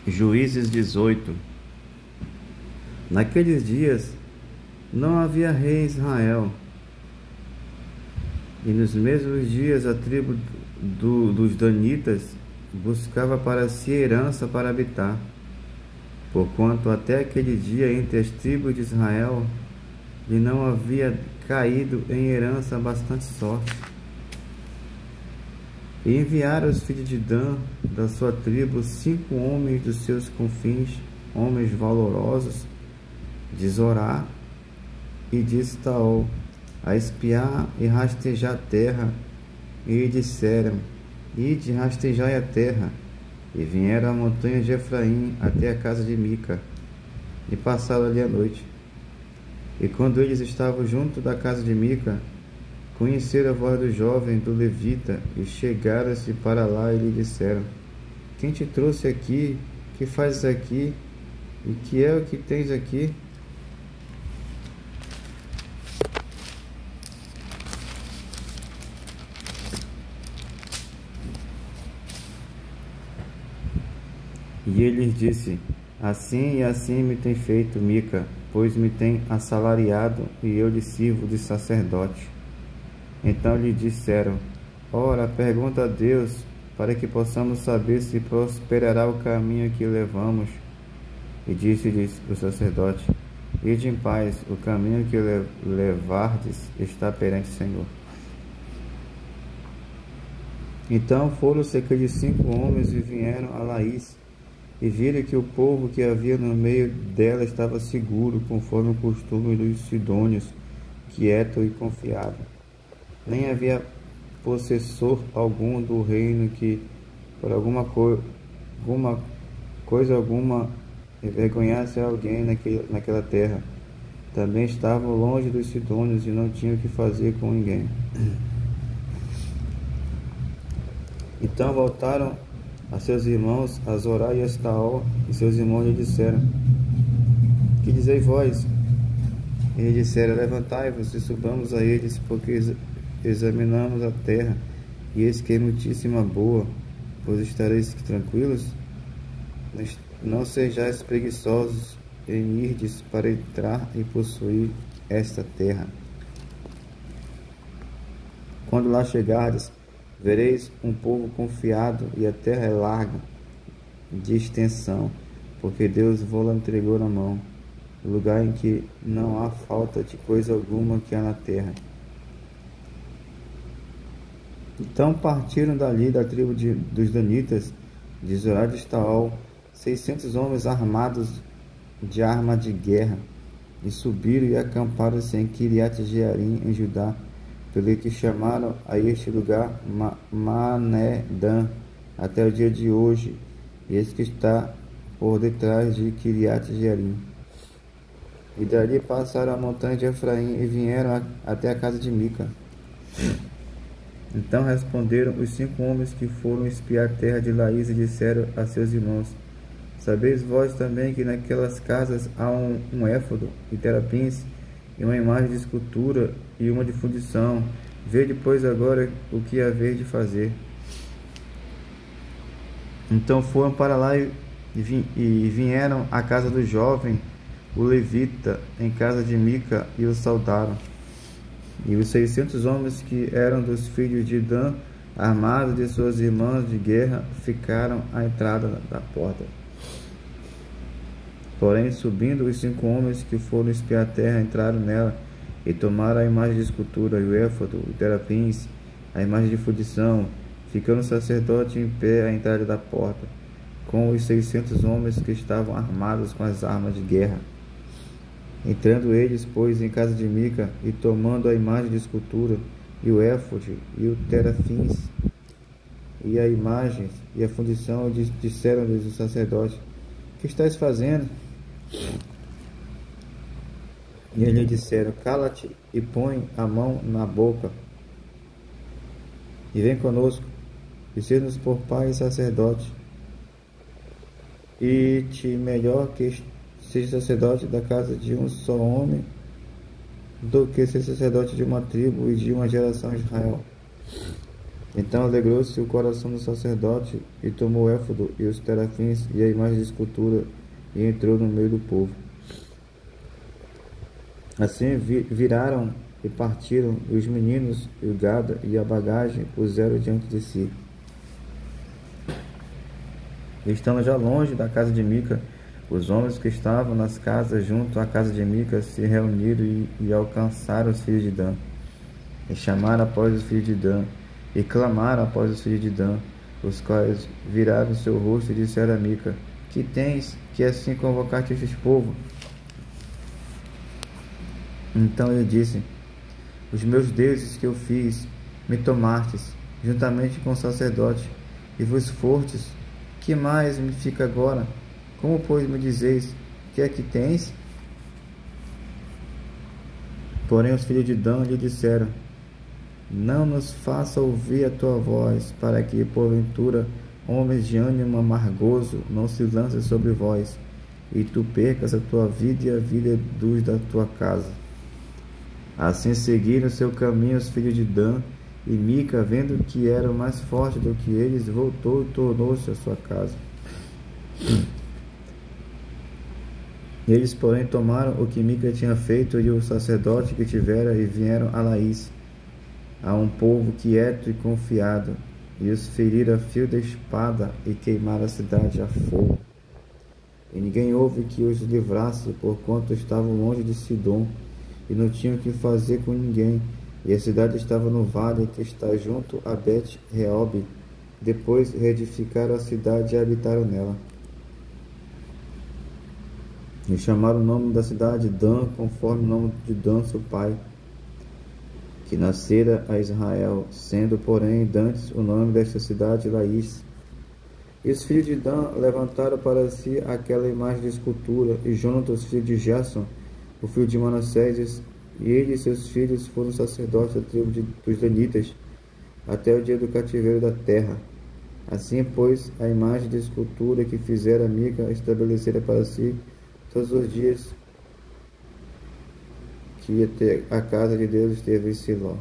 Juízes 18. Naqueles dias não havia rei em Israel, e nos mesmos dias a tribo dos Danitas buscava para si herança para habitar, porquanto até aquele dia entre as tribos de Israel lhe não havia caído em herança bastante sorte. E enviaram os filhos de Dan, da sua tribo, 5 homens dos seus confins, homens valorosos, de Zorá e de Estaol, a espiar e rastejar a terra, e disseram: Ide, rastejai a terra. E vieram à montanha de Efraim até a casa de Mica, e passaram ali a noite. E quando eles estavam junto da casa de Mica, conheceram a voz do jovem, do levita, e chegaram-se para lá e lhe disseram: Quem te trouxe aqui? Que fazes aqui? E que é o que tens aqui? E ele lhes disse: Assim e assim me tem feito Mica, pois me tem assalariado, e eu lhe sirvo de sacerdote. Então lhe disseram: Ora, pergunta a Deus, para que possamos saber se prosperará o caminho que levamos. E disse-lhes o sacerdote: Ide em paz, o caminho que levardes está perante o Senhor. Então foram-se aqueles 5 homens e vieram a Laís, e viram que o povo que havia no meio dela estava seguro, conforme o costume dos sidônios, quieto e confiado. Nem havia possessor algum do reino que, por alguma coisa alguma, envergonhasse alguém naquela terra. Também estavam longe dos sidônios e não tinham o que fazer com ninguém. Então voltaram a seus irmãos, a Zorá e a Estaol, e seus irmãos lhe disseram: Que dizeis vós? E eles disseram: Levantai-vos e subamos a eles, porque examinamos a terra, e eis que é muitíssima boa, pois estareis tranquilos. Não sejais preguiçosos em irdes para entrar e possuir esta terra. Quando lá chegardes, vereis um povo confiado, e a terra é larga de extensão, porque Deus vos entregou na mão, lugar em que não há falta de coisa alguma que há na terra. Então partiram dali da tribo dos Danitas, de Zorá de Estaol, 600 homens armados de arma de guerra, e subiram e acamparam-se em Quiriate-Jearim, em Judá, pelo que chamaram a este lugar Mané-Dan, até o dia de hoje, e esse que está por detrás de Quiriate-Jearim. E dali passaram a montanha de Efraim e vieram até a casa de Mica. Então responderam os 5 homens que foram espiar a terra de Laís e disseram a seus irmãos: Sabeis vós também que naquelas casas há um éfodo e terapins, e uma imagem de escultura e uma de fundição. Vede, pois, agora o que haver de fazer. Então foram para lá e vieram à casa do jovem, o levita, em casa de Mica, e o saudaram. E os 600 homens que eram dos filhos de Dan, armados de suas irmãs de guerra, ficaram à entrada da porta. Porém, subindo os 5 homens que foram espiar a terra, entraram nela, e tomaram a imagem de escultura, e o éfodo, o terapins, a imagem de fundição, ficando o sacerdote em pé à entrada da porta, com os 600 homens que estavam armados com as armas de guerra. Entrando eles, pois, em casa de Mica, e tomando a imagem de escultura, e o éfode, e o terafins, e a imagem, e a fundição, disseram-lhes o sacerdote: Que estáis fazendo? E eles lhe disseram: Cala-te e põe a mão na boca, e vem conosco, e ser-nos por pai e sacerdote, e te melhor que seja sacerdote da casa de um só homem, do que ser sacerdote de uma tribo e de uma geração de Israel. Então alegrou-se o coração do sacerdote e tomou o éfodo e os terafins e a imagem de escultura e entrou no meio do povo. Assim viraram e partiram os meninos e o gado e a bagagem puseram diante de si. Estando já longe da casa de Mica, os homens que estavam nas casas junto à casa de Mica se reuniram e alcançaram os filhos de Dan, e chamaram após os filhos de Dan, e clamaram após os filhos de Dan, os quais viraram o seu rosto e disseram a Mica: Que tens, que assim convocaste estes povos? Então ele disse: Os meus deuses que eu fiz, me tomastes, juntamente com o sacerdote, e vos fostes. Que mais me fica agora? Como, pois, me dizeis, que é que tens? Porém os filhos de Dan lhe disseram: Não nos faça ouvir a tua voz, para que, porventura, homens de ânimo amargoso não se lancem sobre vós, e tu percas a tua vida e a vida dos da tua casa. Assim seguiram seu caminho os filhos de Dan, e Mica, vendo que era mais forte do que eles, voltou e tornou-se à sua casa. Eles, porém, tomaram o que Mica tinha feito e o sacerdote que tivera, e vieram a Laís, a um povo quieto e confiado, e os feriram a fio da espada e queimaram a cidade a fogo. E ninguém houve que os livrasse, porquanto estavam longe de Sidom, e não tinham o que fazer com ninguém, e a cidade estava no vale que está junto a Bet-Reob. Depois reedificaram a cidade e habitaram nela. E chamaram o nome da cidade Dan, conforme o nome de Dan, seu pai, que nascera a Israel, sendo, porém, dantes o nome desta cidade Laís. E os filhos de Dan levantaram para si aquela imagem de escultura, e Jonatas, filho de Gerson, o filho de Manassés, e ele e seus filhos foram sacerdotes da tribo dos Danitas, até o dia do cativeiro da terra. Assim, pois, a imagem de escultura que fizera Mica estabelecera para si todos os dias que a casa de Deus esteve em Siló.